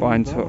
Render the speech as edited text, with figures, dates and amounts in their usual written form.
500.